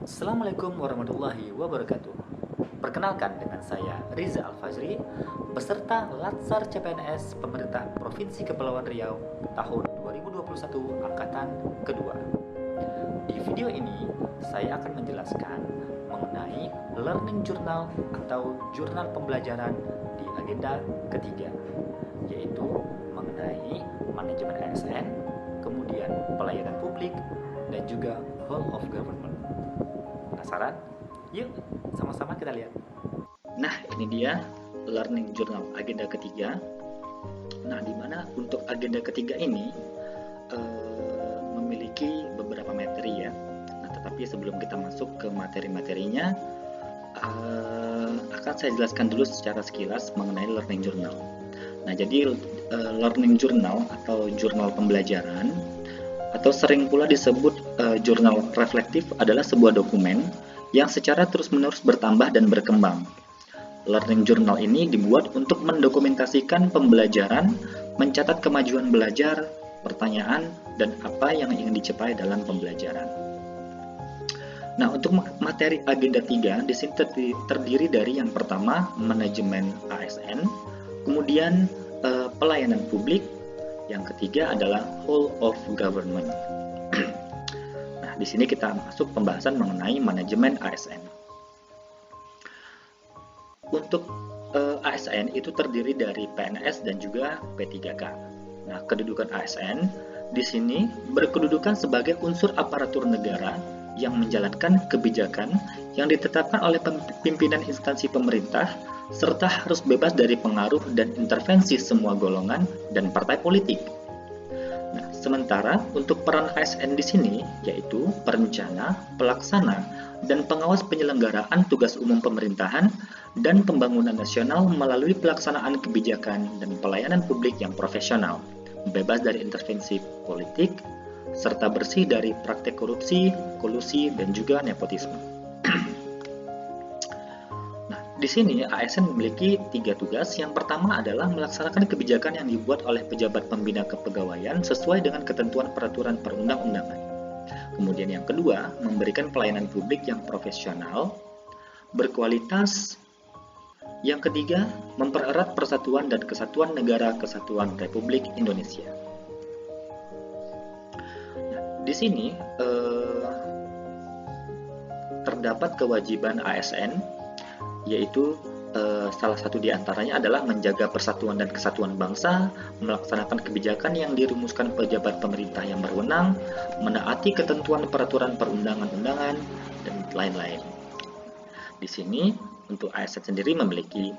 Assalamualaikum warahmatullahi wabarakatuh. Perkenalkan dengan saya Riza Al-Fajri, beserta Latsar CPNS Pemerintah Provinsi Kepulauan Riau tahun 2021 angkatan kedua. Di video ini, saya akan menjelaskan mengenai learning journal atau jurnal pembelajaran di agenda ketiga, yaitu mengenai manajemen ASN, kemudian pelayanan publik, dan juga whole of government. Penasaran? Yuk, sama-sama kita lihat. Nah, ini dia learning journal agenda ketiga. Nah, di mana untuk agenda ketiga ini memiliki beberapa materi ya. Nah, tetapi sebelum kita masuk ke materi-materinya, akan saya jelaskan dulu secara sekilas mengenai learning journal. Nah, jadi learning journal atau jurnal pembelajaran atau sering pula disebut jurnal reflektif adalah sebuah dokumen yang secara terus-menerus bertambah dan berkembang. Learning journal ini dibuat untuk mendokumentasikan pembelajaran, mencatat kemajuan belajar, pertanyaan, dan apa yang ingin dicapai dalam pembelajaran. Nah, untuk materi agenda 3 di sini terdiri dari yang pertama manajemen ASN, kemudian pelayanan publik, yang ketiga adalah whole of government. Nah, di sini kita masuk pembahasan mengenai manajemen ASN. Untuk ASN itu terdiri dari PNS dan juga P3K. Nah, kedudukan ASN di sini berkedudukan sebagai unsur aparatur negara yang menjalankan kebijakan yang ditetapkan oleh pimpinan instansi pemerintah serta harus bebas dari pengaruh dan intervensi semua golongan dan partai politik. Nah, sementara untuk peran ASN di sini yaitu perencana, pelaksana, dan pengawas penyelenggaraan tugas umum pemerintahan dan pembangunan nasional melalui pelaksanaan kebijakan dan pelayanan publik yang profesional, bebas dari intervensi politik, serta bersih dari praktek korupsi, kolusi, dan juga nepotisme. Di sini ASN memiliki 3 tugas. Yang pertama adalah melaksanakan kebijakan yang dibuat oleh pejabat pembina kepegawaian sesuai dengan ketentuan peraturan perundang-undangan. Kemudian yang kedua, memberikan pelayanan publik yang profesional, berkualitas. Yang ketiga, mempererat persatuan dan kesatuan negara kesatuan Republik Indonesia. Di sini terdapat kewajiban ASN, yaitu salah satu diantaranya adalah menjaga persatuan dan kesatuan bangsa, melaksanakan kebijakan yang dirumuskan pejabat pemerintah yang berwenang, menaati ketentuan peraturan perundang-undangan, dan lain-lain. Di sini untuk ASN sendiri memiliki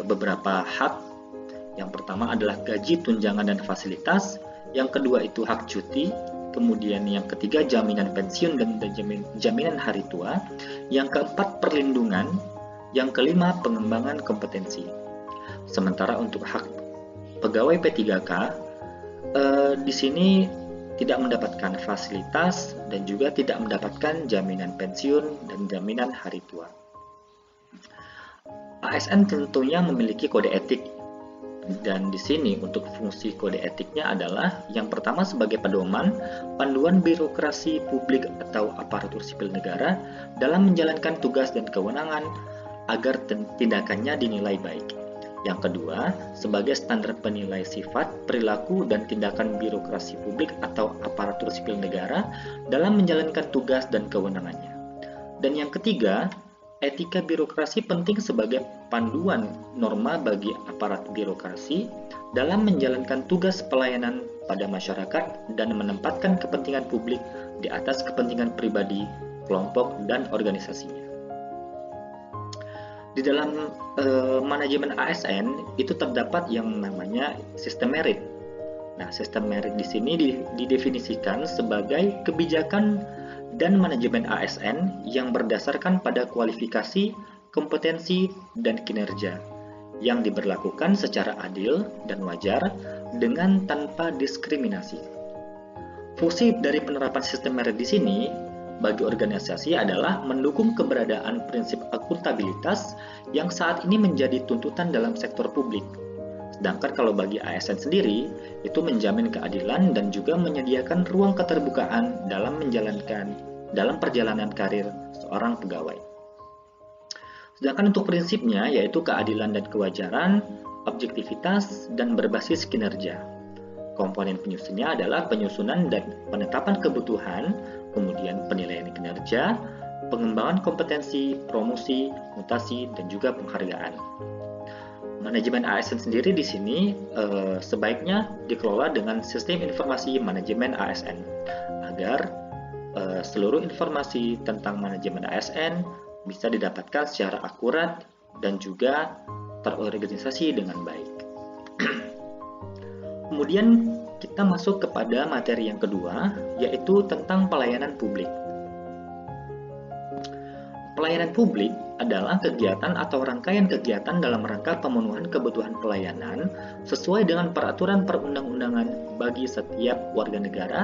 beberapa hak. Yang pertama adalah gaji, tunjangan, dan fasilitas. Yang kedua itu hak cuti. Kemudian yang ketiga jaminan pensiun dan jaminan hari tua. Yang keempat perlindungan. Yang kelima pengembangan kompetensi. Sementara untuk hak pegawai P3K di sini tidak mendapatkan fasilitas dan juga tidak mendapatkan jaminan pensiun dan jaminan hari tua. ASN tentunya memiliki kode etik. Dan di sini untuk fungsi kode etiknya adalah yang pertama sebagai pedoman, panduan birokrasi publik atau aparatur sipil negara dalam menjalankan tugas dan kewenangan agar tindakannya dinilai baik. Yang kedua, sebagai standar penilai sifat, perilaku, dan tindakan birokrasi publik atau aparatur sipil negara dalam menjalankan tugas dan kewenangannya. Dan yang ketiga, etika birokrasi penting sebagai panduan norma bagi aparat birokrasi dalam menjalankan tugas pelayanan pada masyarakat dan menempatkan kepentingan publik di atas kepentingan pribadi, kelompok, dan organisasinya. Di dalam manajemen ASN itu terdapat yang namanya sistem merit. Nah, sistem merit di sini didefinisikan sebagai kebijakan dan manajemen ASN yang berdasarkan pada kualifikasi, kompetensi, dan kinerja yang diberlakukan secara adil dan wajar dengan tanpa diskriminasi. Fungsi dari penerapan sistem merit di sini bagi organisasi adalah mendukung keberadaan prinsip akuntabilitas yang saat ini menjadi tuntutan dalam sektor publik. Sedangkan kalau bagi ASN sendiri, itu menjamin keadilan dan juga menyediakan ruang keterbukaan dalam menjalankan dalam perjalanan karir seorang pegawai. Sedangkan untuk prinsipnya yaitu keadilan dan kewajaran, objektivitas, dan berbasis kinerja. Komponen penyusunnya adalah penyusunan dan penetapan kebutuhan, kemudian penilaian kinerja, pengembangan kompetensi, promosi, mutasi, dan juga penghargaan. Manajemen ASN sendiri di sini sebaiknya dikelola dengan sistem informasi manajemen ASN agar seluruh informasi tentang manajemen ASN bisa didapatkan secara akurat dan juga terorganisasi dengan baik. Kemudian kita masuk kepada materi yang kedua, yaitu tentang pelayanan publik. Pelayanan publik adalah kegiatan atau rangkaian kegiatan dalam rangka pemenuhan kebutuhan pelayanan sesuai dengan peraturan perundang-undangan bagi setiap warga negara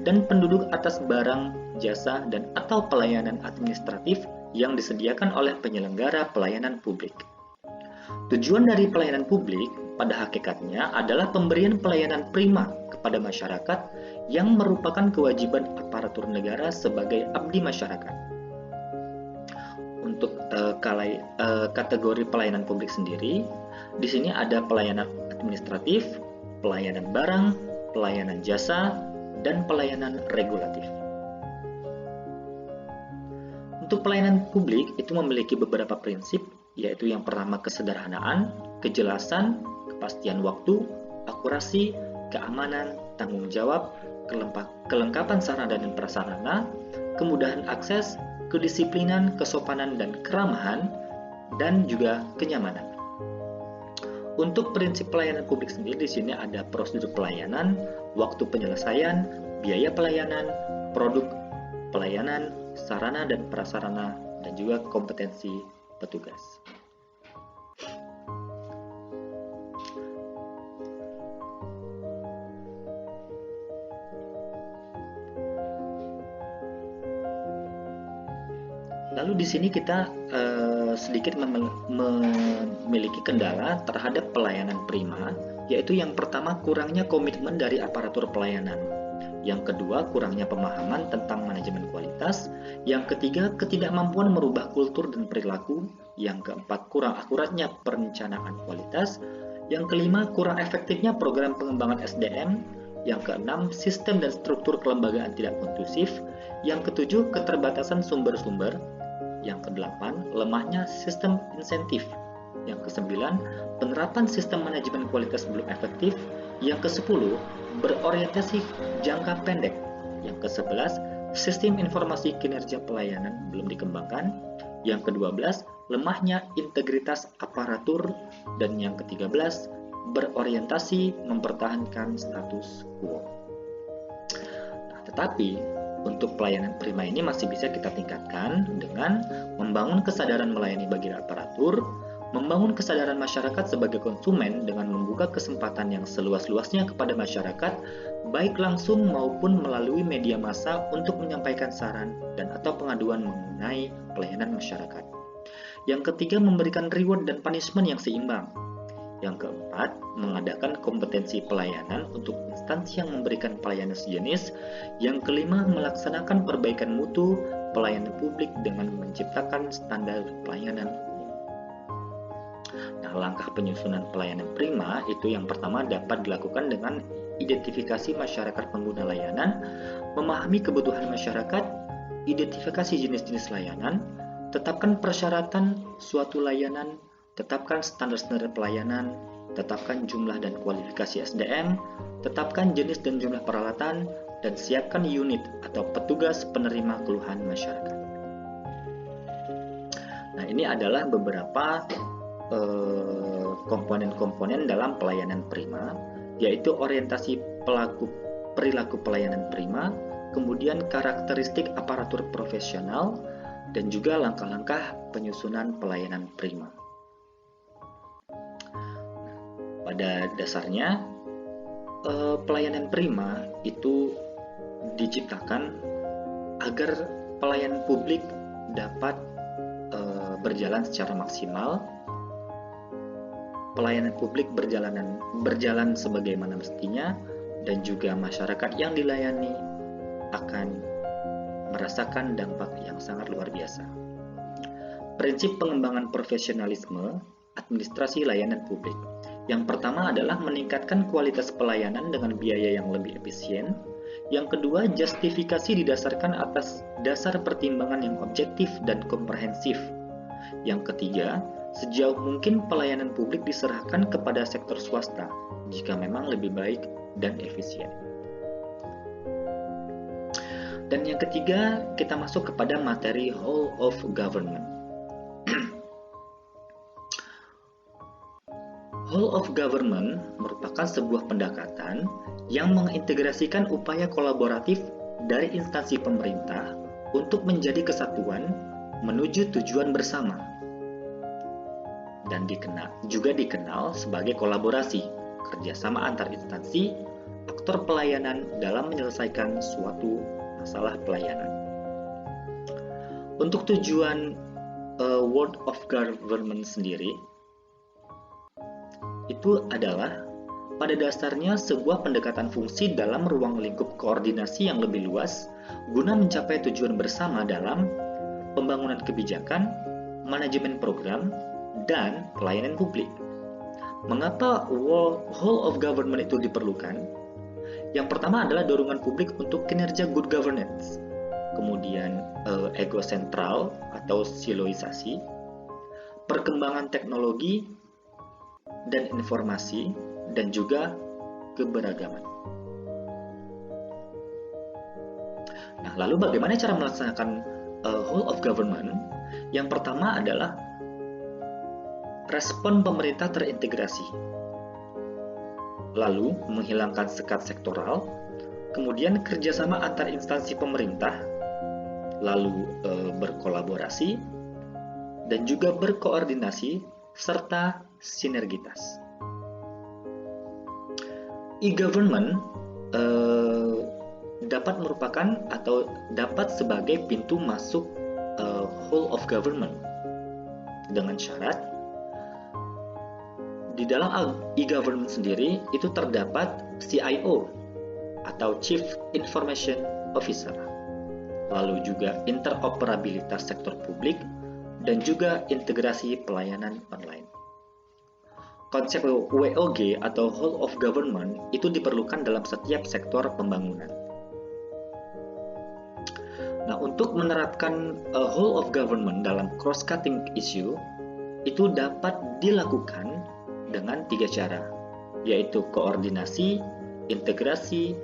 dan penduduk atas barang, jasa, dan atau pelayanan administratif yang disediakan oleh penyelenggara pelayanan publik. Tujuan dari pelayanan publik pada hakikatnya adalah pemberian pelayanan prima kepada masyarakat yang merupakan kewajiban aparatur negara sebagai abdi masyarakat. Untuk kategori pelayanan publik sendiri, di sini ada pelayanan administratif, pelayanan barang, pelayanan jasa, dan pelayanan regulatif. Untuk pelayanan publik itu memiliki beberapa prinsip, yaitu yang pertama kesederhanaan, kejelasan, kepastian waktu, akurasi, keamanan, tanggung jawab, kelengkapan sarana dan prasarana, kemudahan akses, kedisiplinan, kesopanan, dan keramahan, dan juga kenyamanan. Untuk prinsip pelayanan publik sendiri di sini ada prosedur pelayanan, waktu penyelesaian, biaya pelayanan, produk pelayanan, sarana dan prasarana, dan juga kompetensi petugas. Lalu di sini kita sedikit memiliki kendala terhadap pelayanan prima, yaitu yang pertama kurangnya komitmen dari aparatur pelayanan, yang kedua kurangnya pemahaman tentang manajemen kualitas, yang ketiga ketidakmampuan merubah kultur dan perilaku, yang keempat kurang akuratnya perencanaan kualitas, yang kelima kurang efektifnya program pengembangan SDM, yang keenam sistem dan struktur kelembagaan tidak kondusif, yang ketujuh keterbatasan sumber-sumber, yang kedelapan lemahnya sistem insentif, yang kesembilan penerapan sistem manajemen kualitas belum efektif, yang kesepuluh berorientasi jangka pendek, yang ke-11 sistem informasi kinerja pelayanan belum dikembangkan, yang ke-12 lemahnya integritas aparatur, dan yang ke-13 berorientasi mempertahankan status quo. Nah, tetapi untuk pelayanan prima ini masih bisa kita tingkatkan dengan membangun kesadaran melayani bagi aparatur, membangun kesadaran masyarakat sebagai konsumen dengan membuka kesempatan yang seluas-luasnya kepada masyarakat, baik langsung maupun melalui media massa untuk menyampaikan saran dan atau pengaduan mengenai pelayanan masyarakat. Yang ketiga, memberikan reward dan punishment yang seimbang. Yang keempat, mengadakan kompetensi pelayanan untuk instansi yang memberikan pelayanan sejenis. Yang kelima, melaksanakan perbaikan mutu pelayanan publik dengan menciptakan standar pelayanan umum. Nah, langkah penyusunan pelayanan prima itu yang pertama dapat dilakukan dengan identifikasi masyarakat pengguna layanan, memahami kebutuhan masyarakat, identifikasi jenis-jenis layanan, tetapkan persyaratan suatu layanan, tetapkan standar-standar pelayanan, tetapkan jumlah dan kualifikasi SDM, tetapkan jenis dan jumlah peralatan, dan siapkan unit atau petugas penerima keluhan masyarakat. Nah, ini adalah beberapa komponen-komponen dalam pelayanan prima, yaitu orientasi perilaku pelayanan prima, kemudian karakteristik aparatur profesional, dan juga langkah-langkah penyusunan pelayanan prima. Pada dasarnya, pelayanan prima itu diciptakan agar pelayanan publik dapat berjalan secara maksimal, pelayanan publik berjalan sebagaimana mestinya, dan juga masyarakat yang dilayani akan merasakan dampak yang sangat luar biasa. Prinsip pengembangan profesionalisme administrasi layanan publik. Yang pertama adalah meningkatkan kualitas pelayanan dengan biaya yang lebih efisien. Yang kedua, justifikasi didasarkan atas dasar pertimbangan yang objektif dan komprehensif. Yang ketiga, sejauh mungkin pelayanan publik diserahkan kepada sektor swasta jika memang lebih baik dan efisien. Dan yang ketiga, kita masuk kepada materi whole of government. Whole of government merupakan sebuah pendekatan yang mengintegrasikan upaya kolaboratif dari instansi pemerintah untuk menjadi kesatuan menuju tujuan bersama. Dan juga dikenal sebagai kolaborasi, kerjasama antar instansi, aktor pelayanan dalam menyelesaikan suatu masalah pelayanan. Untuk tujuan World of Government sendiri, itu adalah pada dasarnya sebuah pendekatan fungsi dalam ruang lingkup koordinasi yang lebih luas guna mencapai tujuan bersama dalam pembangunan kebijakan, manajemen program, dan pelayanan publik. Mengapa whole of government itu diperlukan? Yang pertama adalah dorongan publik untuk kinerja good governance, kemudian ego sentral atau siloisasi, perkembangan teknologi dan informasi, dan juga keberagaman. Nah, lalu bagaimana cara melaksanakan whole of government? Yang pertama adalah respon pemerintah terintegrasi, lalu menghilangkan sekat sektoral, kemudian kerjasama antar instansi pemerintah, lalu berkolaborasi, dan juga berkoordinasi, serta sinergitas. E-government dapat merupakan atau dapat sebagai pintu masuk whole of government dengan syarat di dalam e-government sendiri itu terdapat CIO atau Chief Information Officer, lalu juga interoperabilitas sektor publik, dan juga integrasi pelayanan online. Konsep WOG atau whole of government itu diperlukan dalam setiap sektor pembangunan. Nah, untuk menerapkan whole of government dalam cross-cutting issue itu dapat dilakukan dengan 3 cara, yaitu koordinasi, integrasi,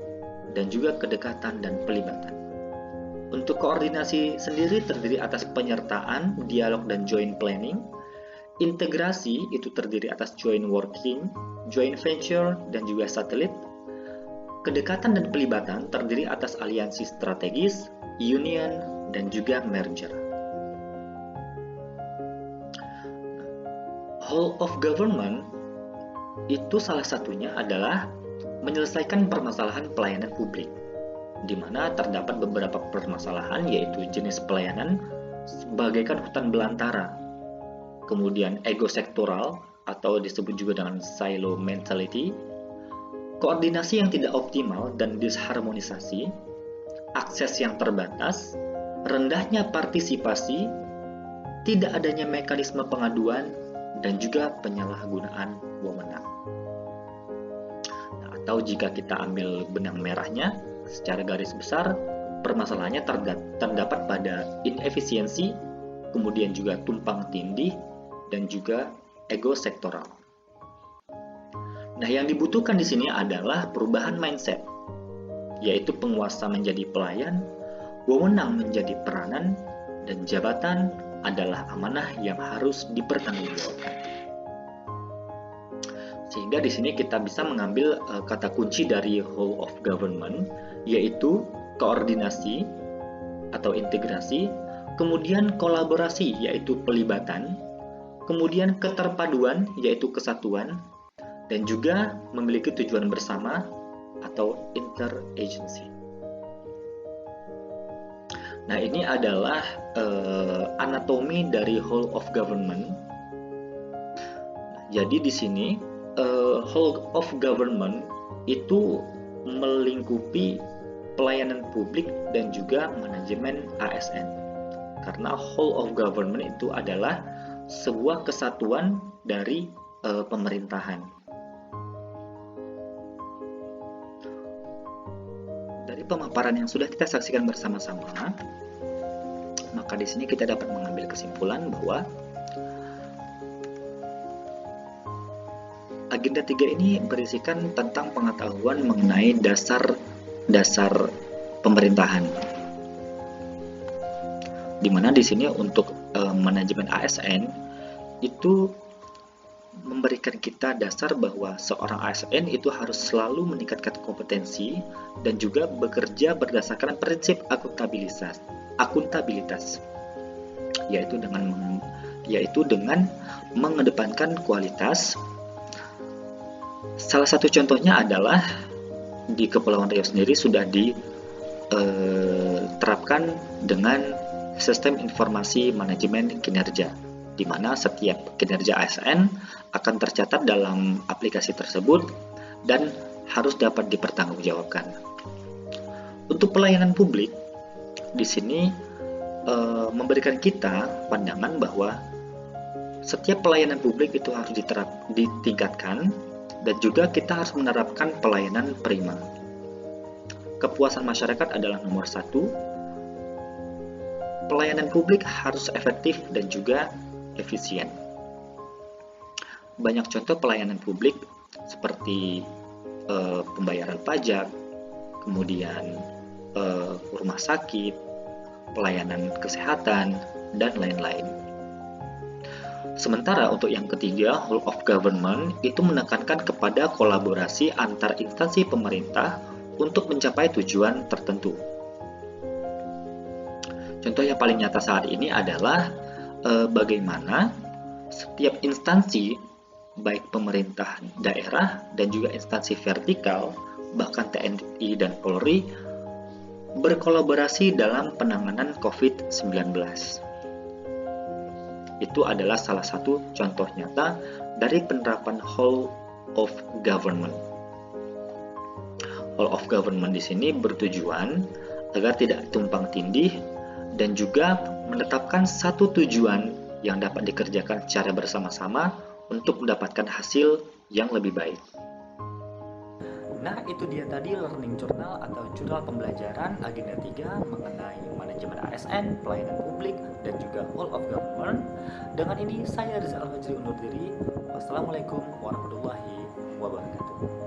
dan juga kedekatan dan pelibatan. Untuk koordinasi sendiri terdiri atas penyertaan, dialog, dan joint planning. Integrasi itu terdiri atas joint working, joint venture, dan juga satelit. Kedekatan dan pelibatan terdiri atas aliansi strategis, union, dan juga merger. Whole of government itu salah satunya adalah menyelesaikan permasalahan pelayanan publik, di mana terdapat beberapa permasalahan, yaitu jenis pelayanan bagaikan hutan belantara, kemudian ego sektoral atau disebut juga dengan silo mentality, koordinasi yang tidak optimal dan disharmonisasi, akses yang terbatas, rendahnya partisipasi, tidak adanya mekanisme pengaduan, dan juga penyalahgunaan wewenang. Atau jika kita ambil benang merahnya, secara garis besar, permasalahannya terdapat pada inefisiensi, kemudian juga tumpang tindih, dan juga ego sektoral. Nah, yang dibutuhkan di sini adalah perubahan mindset, yaitu penguasa menjadi pelayan, wewenang menjadi peranan, dan jabatan adalah amanah yang harus dipertanggungjawabkan. Sehingga di sini kita bisa mengambil kata kunci dari whole of government, yaitu koordinasi atau integrasi, kemudian kolaborasi yaitu pelibatan, kemudian keterpaduan yaitu kesatuan, dan juga memiliki tujuan bersama atau interagency. Nah, ini adalah anatomi dari whole of government. Jadi di sini whole of government itu melingkupi pelayanan publik dan juga manajemen ASN. Karena whole of government itu adalah sebuah kesatuan dari pemerintahan. Dari pemaparan yang sudah kita saksikan bersama-sama, maka di sini kita dapat mengambil kesimpulan bahwa agenda 3 ini berisikan tentang pengetahuan mengenai dasar pemerintahan. Di mana di sini untuk manajemen ASN itu memberikan kita dasar bahwa seorang ASN itu harus selalu meningkatkan kompetensi dan juga bekerja berdasarkan prinsip akuntabilitas, yaitu dengan mengedepankan kualitas. Salah satu contohnya adalah di Kepulauan Riau sendiri sudah diterapkan dengan sistem informasi manajemen kinerja, di mana setiap kinerja ASN akan tercatat dalam aplikasi tersebut dan harus dapat dipertanggungjawabkan. Untuk pelayanan publik, di sini memberikan kita pandangan bahwa setiap pelayanan publik itu harus ditingkatkan dan juga kita harus menerapkan pelayanan prima. Kepuasan masyarakat adalah nomor 1. Pelayanan publik harus efektif dan juga efisien. Banyak contoh pelayanan publik seperti pembayaran pajak, kemudian rumah sakit, pelayanan kesehatan, dan lain-lain. Sementara untuk yang ketiga, whole of government itu menekankan kepada kolaborasi antar instansi pemerintah untuk mencapai tujuan tertentu. Contoh yang paling nyata saat ini adalah bagaimana setiap instansi, baik pemerintah daerah dan juga instansi vertikal, bahkan TNI dan Polri, berkolaborasi dalam penanganan COVID-19. Itu adalah salah satu contoh nyata dari penerapan whole of government. Whole of government di sini bertujuan agar tidak tumpang tindih dan juga menetapkan satu tujuan yang dapat dikerjakan secara bersama-sama untuk mendapatkan hasil yang lebih baik. Nah, itu dia tadi learning journal atau jurnal pembelajaran agenda 3 mengenai manajemen ASN, pelayanan publik, dan juga whole of government. Dengan ini saya Rizal Al-Fajri undur diri. Wassalamualaikum warahmatullahi wabarakatuh.